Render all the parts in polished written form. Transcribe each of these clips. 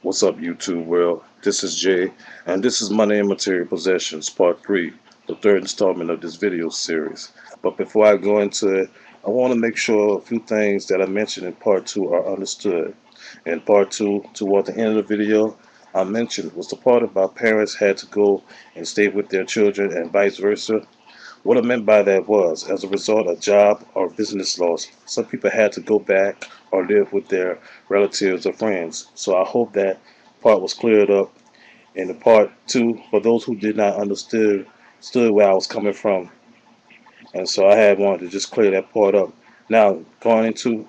What's up, YouTube world? This is Jay, and this is Money and Material Possessions, Part 3, the third installment of this video series. But before I go into it, I want to make sure a few things that I mentioned in Part 2 are understood. In Part 2, toward the end of the video, I mentioned was the part about parents had to go and stay with their children and vice versa. What I meant by that was, as a result of job or business loss, some people had to go back or live with their relatives or friends. So I hope that part was cleared up in the part two for those who did not understood where I was coming from. And so I had wanted to just clear that part up. Now, going into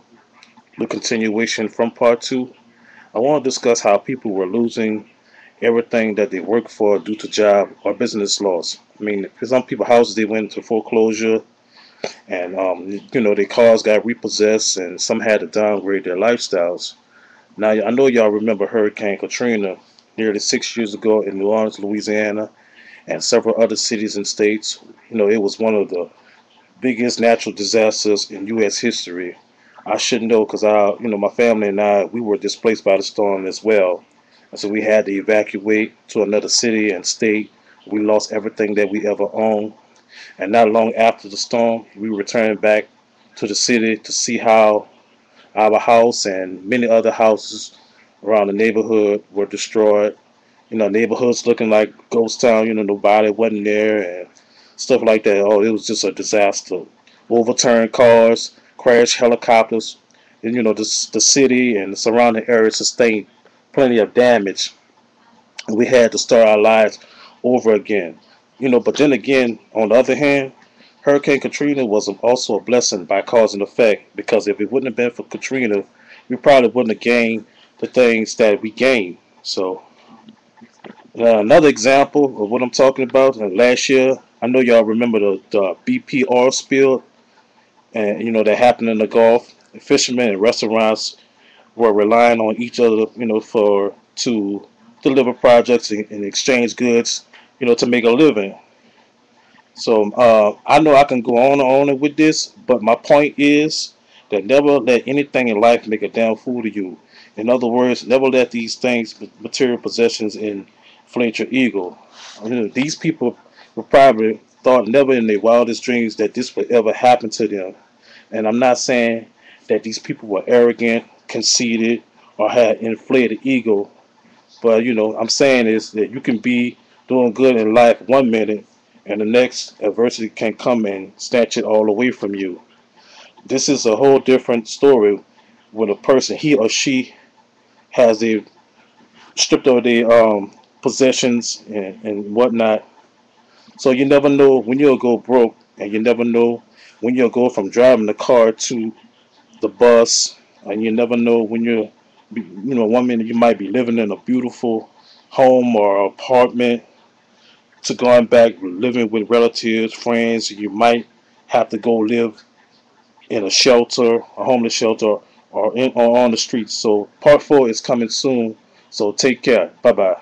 the continuation from part two, I want to discuss how people were losing everything that they worked for due to job or business loss. I mean, for some people, houses they went into foreclosure, and their cars got repossessed, and some had to downgrade their lifestyles. Now, I know y'all remember Hurricane Katrina nearly 6 years ago in New Orleans, Louisiana, and several other cities and states. It was one of the biggest natural disasters in U.S. history. I should know because my family and I, we were displaced by the storm as well. And so we had to evacuate to another city and state. We lost everything that we ever owned. And not long after the storm, we returned back to the city to see how our house and many other houses around the neighborhood were destroyed. Neighborhoods looking like ghost town. Nobody wasn't there and stuff like that. Oh, it was just a disaster. Overturned cars, crashed helicopters, and the city and the surrounding area sustained plenty of damage. And we had to start our lives over again. But then again, on the other hand, Hurricane Katrina was also a blessing by cause and effect, because if it wouldn't have been for Katrina, we probably wouldn't have gained the things that we gained. So another example of what I'm talking about, last year, I know y'all remember the BP oil spill, and that happened in the Gulf. Fishermen and restaurants were relying on each other, for to deliver projects and exchange goods, to make a living. So I know I can go on and on with this, but my point is that never let anything in life make a damn fool of you. In other words, never let these things, material possessions, inflate your ego. These people were probably thought never in their wildest dreams that this would ever happen to them. And I'm not saying that these people were arrogant, conceited, or had inflated ego, but I'm saying is that you can be doing good in life one minute, and the next adversity can come and snatch it all away from you. This is a whole different story when a person, he or she, has their stripped of their possessions and whatnot. So you never know when you'll go broke, and you never know when you'll go from driving the car to the bus, and you never know when one minute you might be living in a beautiful home or apartment to going back living with relatives, friends. You might have to go live in a shelter, a homeless shelter, or on the streets. So part 4 is coming soon. So take care. Bye bye.